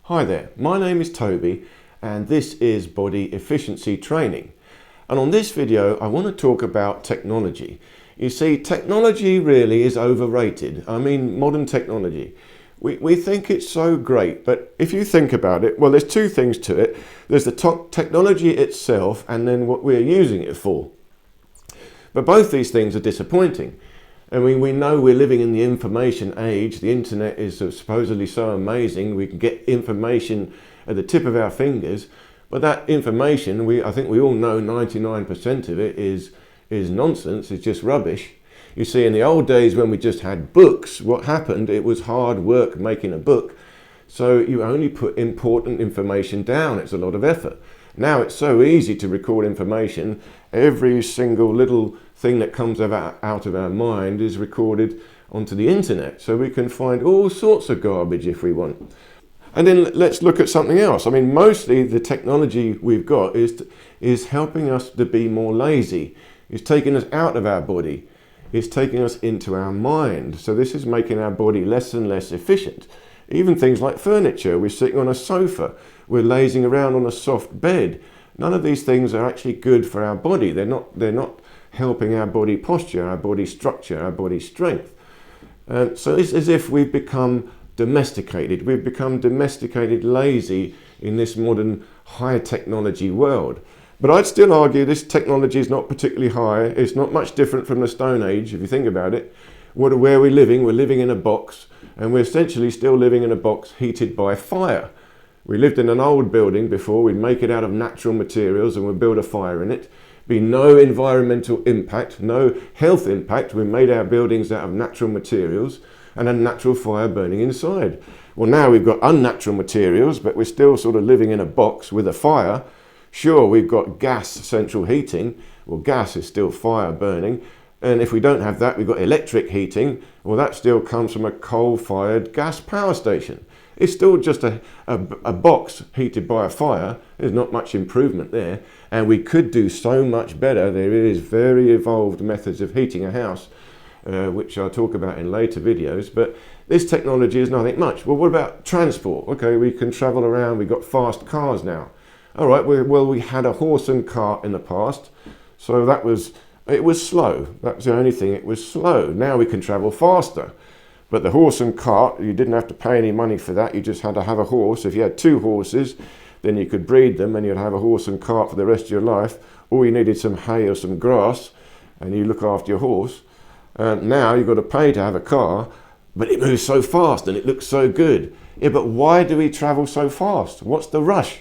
Hi there, my name is Toby and this is Body Efficiency Training. And on this video I want to talk about technology. You see, technology really is overrated. I mean, modern technology. We think it's so great, but if you think about it, well, there's two things to it. There's the technology itself and then what we're using it for. But both these things are disappointing. I mean, we know we're living in the information age. The internet is supposedly so amazing. We can get information at the tip of our fingers. But that information, I think we all know 99% of it is nonsense. It's just rubbish. You see, in the old days when we just had books, what happened? It was hard work making a book. So you only put important information down. It's a lot of effort. Now it's so easy to record information. Every single little thing that comes out of our mind is recorded onto the internet. So we can find all sorts of garbage if we want. And then let's look at something else. I mean, mostly the technology we've got is helping us to be more lazy. It's taking us out of our body. It's taking us into our mind. So this is making our body less and less efficient. Even things like furniture. We're sitting on a sofa. We're lazing around on a soft bed. None of these things are actually good for our body. They're not helping our body posture, our body structure, our body strength. So it's as if we've become domesticated. We've become domesticated lazy in this modern high technology world. But I'd still argue this technology is not particularly high. It's not much different from the Stone Age, if you think about it. Where we're living in a box, and we're essentially still living in a box heated by fire. We lived in an old building before. We'd make it out of natural materials and we'd build a fire in it. Be no environmental impact, no health impact. We made our buildings out of natural materials and a natural fire burning inside. Well, now we've got unnatural materials, but we're still sort of living in a box with a fire. Sure, we've got gas central heating. Well, gas is still fire burning. And if we don't have that, we've got electric heating. Well, that still comes from a coal-fired gas power station. It's still just a box heated by a fire. There's not much improvement there. And we could do so much better. There is very evolved methods of heating a house, which I'll talk about in later videos. But this technology is nothing much. Well, what about transport? Okay, we can travel around. We've got fast cars now. All right, well, we had a horse and cart in the past. So it was slow. That was the only thing. It was slow. Now we can travel faster. But the horse and cart, you didn't have to pay any money for that. You just had to have a horse. If you had two horses, then you could breed them and you'd have a horse and cart for the rest of your life. Or you needed some hay or some grass and you look after your horse. Now you've got to pay to have a car, but it moves so fast and it looks so good. Yeah, but why do we travel so fast? What's the rush?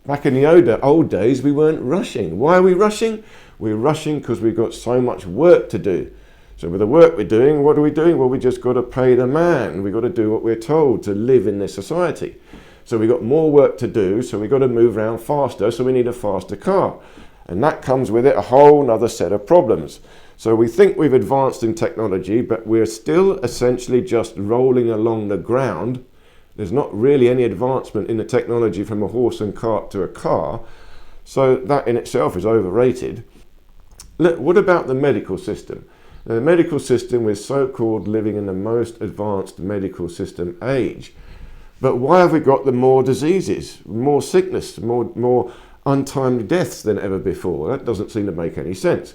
Back in the old days, we weren't rushing. Why are we rushing? We're rushing because we've got so much work to do. So with the work we're doing, what are we doing? Well, we just got to pay the man. We've got to do what we're told to live in this society. So we've got more work to do, so we've got to move around faster, so we need a faster car. And that comes with it a whole other set of problems. So we think we've advanced in technology, but we're still essentially just rolling along the ground. There's not really any advancement in the technology from a horse and cart to a car. So that in itself is overrated. What about the medical system? Now, the medical system, we're so-called living in the most advanced medical system age. But why have we got the more diseases, more sickness, more untimely deaths than ever before? That doesn't seem to make any sense.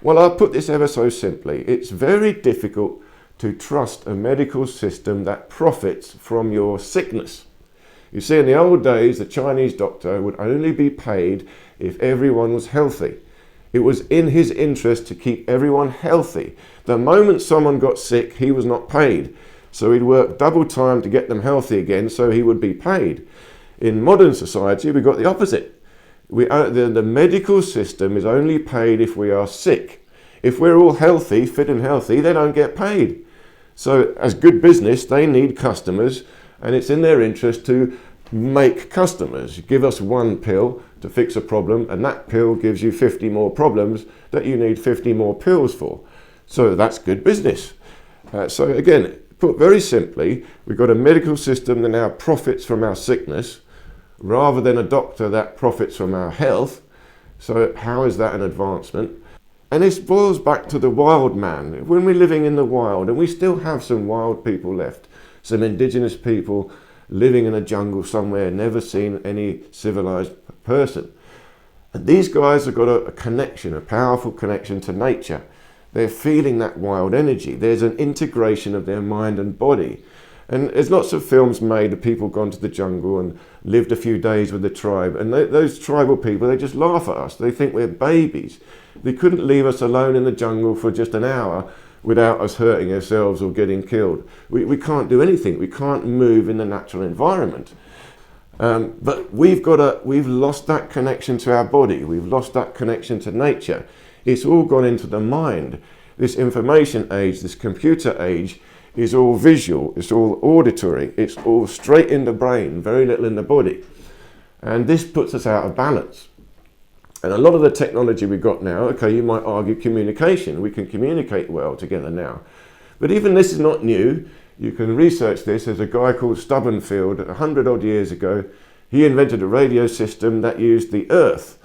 Well, I'll put this ever so simply. It's very difficult to trust a medical system that profits from your sickness. You see, in the old days, the Chinese doctor would only be paid if everyone was healthy. It was in his interest to keep everyone healthy. The moment someone got sick, he was not paid. So he'd work double time to get them healthy again, so he would be paid. In modern society, we've got the opposite. The medical system is only paid if we are sick. If we're all healthy, fit and healthy, they don't get paid. So as good business, they need customers, and it's in their interest to make customers. Give us one pill to fix a problem, and that pill gives you 50 more problems that you need 50 more pills for. So that's good business. So again, put very simply, we've got a medical system that now profits from our sickness rather than a doctor that profits from our health. So how is that an advancement? And this boils back to the wild man. When we're living in the wild, and we still have some wild people left, some indigenous people living in a jungle somewhere, never seen any civilized person. And these guys have got a connection, a powerful connection to nature. They're feeling that wild energy. There's an integration of their mind and body. And there's lots of films made of people gone to the jungle and lived a few days with the tribe. And those tribal people, they just laugh at us. They think we're babies. They couldn't leave us alone in the jungle for just an hour without us hurting ourselves or getting killed. We can't do anything. We can't move in the natural environment. But we've lost that connection to our body. We've lost that connection to nature. It's all gone into the mind. This information age, this computer age, is all visual, it's all auditory, it's all straight in the brain, very little in the body. And this puts us out of balance. And a lot of the technology we've got now, okay, you might argue communication. We can communicate well together now. But even this is not new. You can research this. There's a guy called Stubbenfield, 100 odd years ago. He invented a radio system that used the earth.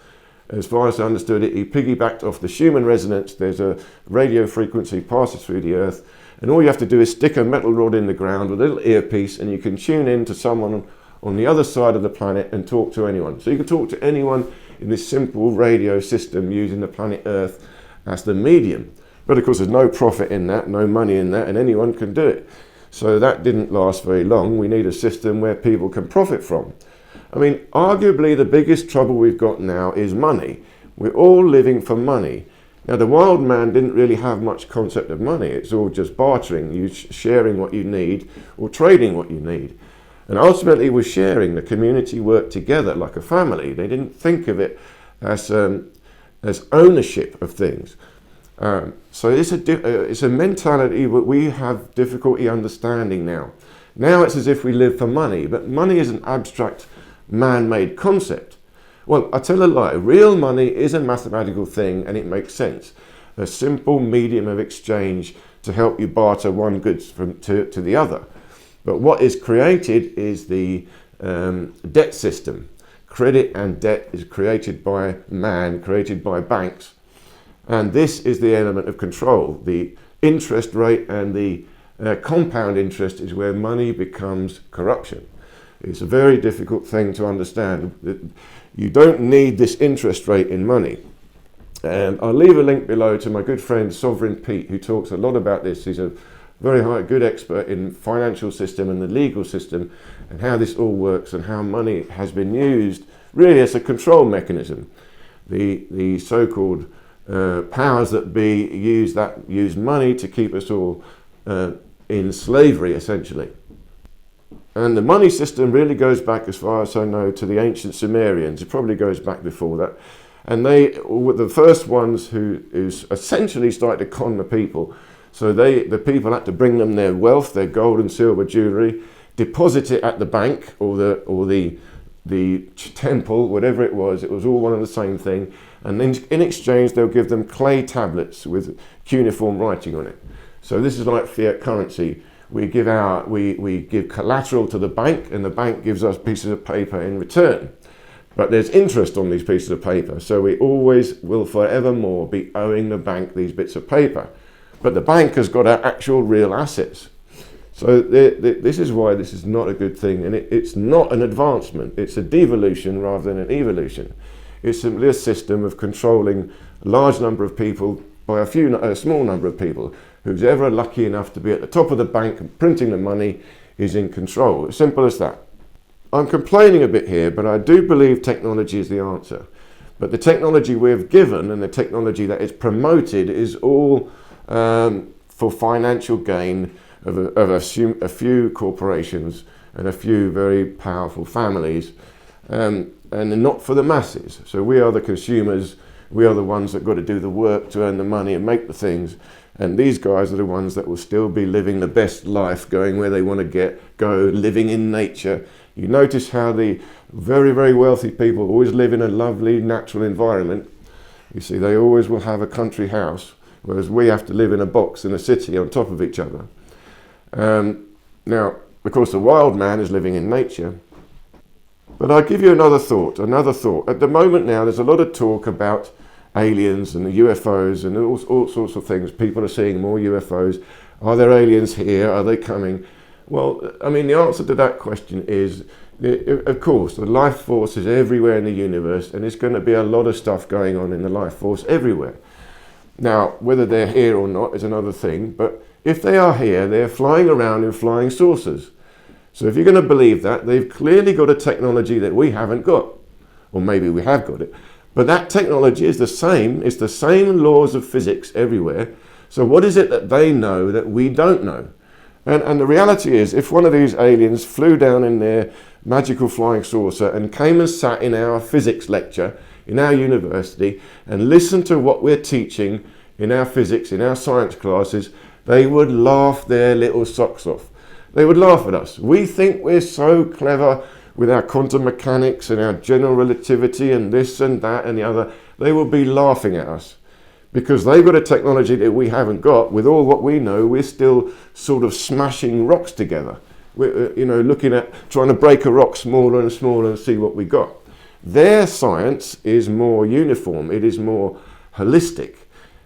As far as I understood it, he piggybacked off the Schumann resonance. There's a radio frequency passes through the earth. And all you have to do is stick a metal rod in the ground with a little earpiece, and you can tune in to someone on the other side of the planet and talk to anyone. So you can talk to anyone in this simple radio system using the planet Earth as the medium. But of course there's no profit in that, no money in that, and anyone can do it. So that didn't last very long. We need a system where people can profit from. I mean, arguably the biggest trouble we've got now is money. We're all living for money. Now, the wild man didn't really have much concept of money. It's all just bartering, you sharing what you need or trading what you need. And ultimately, we're sharing. The community worked together like a family. They didn't think of it as ownership of things. So it's a mentality that we have difficulty understanding now. Now it's as if we live for money, but money is an abstract, man-made concept. Well, I tell a lie. Real money is a mathematical thing, and it makes sense. A simple medium of exchange to help you barter one goods to the other. But what is created is the debt system. Credit and debt is created by man, created by banks. And this is the element of control. The interest rate and the compound interest is where money becomes corruption. It's a very difficult thing to understand. You don't need this interest rate in money. I'll leave a link below to my good friend Sovereign Pete, who talks a lot about this. He's a very good expert in financial system and the legal system and how this all works and how money has been used really as a control mechanism. The so-called powers that be use money to keep us all in slavery, essentially. And the money system really goes back, as far as I know, to the ancient Sumerians. It probably goes back before that. And they were the first ones who essentially started to con the people. So the people had to bring them their wealth, their gold and silver jewelry, deposit it at the bank or the temple, whatever it was all one and the same thing. And then in exchange, they'll give them clay tablets with cuneiform writing on it. So this is like fiat currency. We give collateral to the bank, and the bank gives us pieces of paper in return. But there's interest on these pieces of paper, so we always will forevermore be owing the bank these bits of paper. But the bank has got our actual real assets. So this is why this is not a good thing, and it's not an advancement. It's a devolution rather than an evolution. It's simply a system of controlling a large number of people by a small number of people. Who's ever lucky enough to be at the top of the bank and printing the money is in control. As simple as that. I'm complaining a bit here, but I do believe technology is the answer. But the technology we've given and the technology that is promoted is all for financial gain of a few corporations and a few very powerful families, and not for the masses. So we are the consumers. We are the ones that got to do the work to earn the money and make the things. And these guys are the ones that will still be living the best life, going where they want to go, living in nature. You notice how the very wealthy people always live in a lovely natural environment. You see, they always will have a country house, whereas we have to live in a box in a city on top of each other. Now, of course, the wild man is living in nature. But I'll give you another thought. At the moment now, there's a lot of talk about aliens and the UFOs and all sorts of things. People are seeing more UFOs. Are there aliens here? Are they coming? Well, I mean, the answer to that question is, of course, the life force is everywhere in the universe, and there's going to be a lot of stuff going on in the life force everywhere. Now, whether they're here or not is another thing, but if they are here, they're flying around in flying saucers. So if you're going to believe that, they've clearly got a technology that we haven't got. Or maybe we have got it. But that technology is the same. It's the same laws of physics everywhere. So what is it that they know that we don't know? And the reality is, if one of these aliens flew down in their magical flying saucer and came and sat in our physics lecture in our university and listened to what we're teaching in our physics, in our science classes, they would laugh their little socks off. They would laugh at us. We think we're so clever with our quantum mechanics and our general relativity and this and that and the other. They would be laughing at us because they've got a technology that we haven't got. With all what we know, we're still sort of smashing rocks together. We're looking at trying to break a rock smaller and smaller and see what we got. Their science is more uniform. It is more holistic.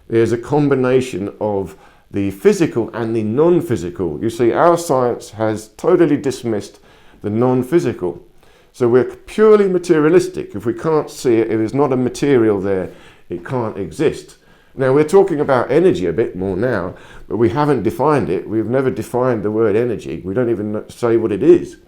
There's a combination of the physical and the non-physical. You see, our science has totally dismissed the non-physical. So we're purely materialistic. If we can't see it, if there's not a material there, it can't exist. Now, we're talking about energy a bit more now, but we haven't defined it. We've never defined the word energy. We don't even say what it is.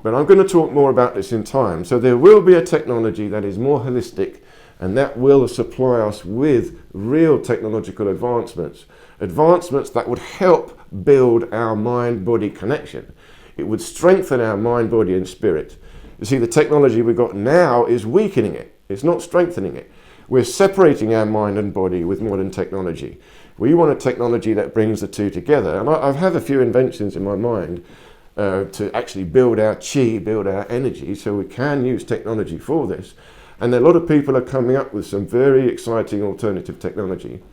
But I'm going to talk more about this in time. So there will be a technology that is more holistic, and that will supply us with real technological advancements. Advancements that would help build our mind-body connection. It would strengthen our mind, body and spirit. You see, the technology we've got now is weakening it. It's not strengthening it. We're separating our mind and body with modern technology. We want a technology that brings the two together. And I have a few inventions in my mind to actually build our chi, build our energy, so we can use technology for this. And a lot of people are coming up with some very exciting alternative technology.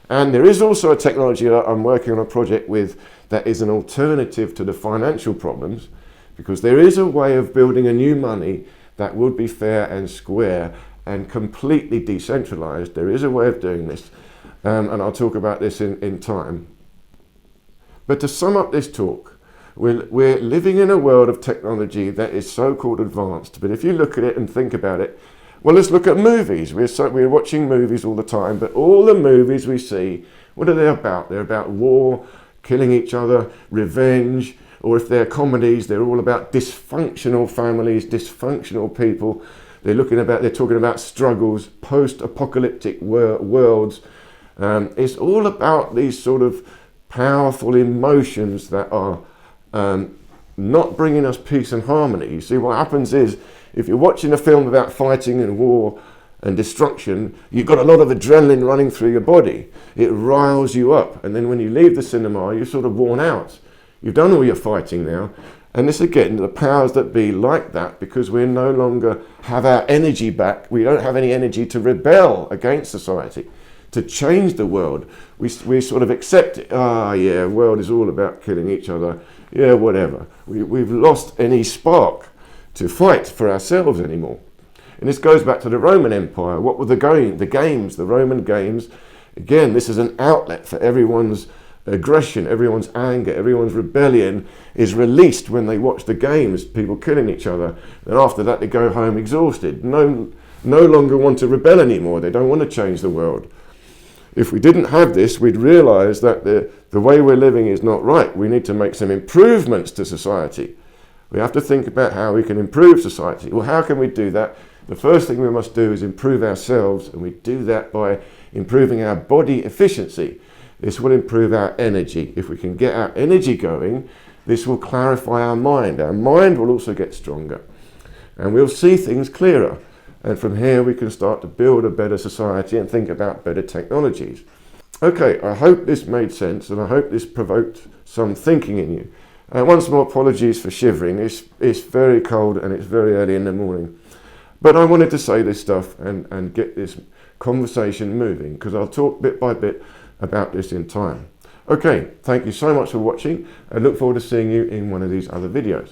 And there is also a technology that I'm working on a project with that is an alternative to the financial problems, because there is a way of building a new money that would be fair and square and completely decentralized. There is a way of doing this, and I'll talk about this in time. But to sum up this talk, we're living in a world of technology that is so-called advanced, but if you look at it and think about it, well, let's look at movies. We're watching movies all the time, but all the movies we see, what are they about? They're about war, killing each other, revenge, or if they're comedies, they're all about dysfunctional families, dysfunctional people. They're talking about struggles, post-apocalyptic worlds. It's all about these sort of powerful emotions that are not bringing us peace and harmony. You see, what happens is, if you're watching a film about fighting and war and destruction, you've got a lot of adrenaline running through your body. It riles you up. And then when you leave the cinema, you're sort of worn out. You've done all your fighting now. And this, again, the powers that be like that, because we no longer have our energy back. We don't have any energy to rebel against society, to change the world. We sort of accept it. Yeah, world is all about killing each other. Yeah, whatever. We've lost any spark to fight for ourselves anymore. And this goes back to the Roman Empire. What were the games, the Roman games? Again, this is an outlet for everyone's aggression, everyone's anger, everyone's rebellion is released when they watch the games, people killing each other. And after that, they go home exhausted. No longer want to rebel anymore. They don't want to change the world. If we didn't have this, we'd realize that the way we're living is not right. We need to make some improvements to society. We have to think about how we can improve society. Well, how can we do that? The first thing we must do is improve ourselves, and we do that by improving our body efficiency. This will improve our energy. If we can get our energy going, this will clarify our mind. Our mind will also get stronger, and we'll see things clearer. And from here, we can start to build a better society and think about better technologies. Okay, I hope this made sense, and I hope this provoked some thinking in you. Once more, apologies for shivering. It's very cold and it's very early in the morning. But I wanted to say this stuff and get this conversation moving, because I'll talk bit by bit about this in time. Okay, thank you so much for watching. I look forward to seeing you in one of these other videos.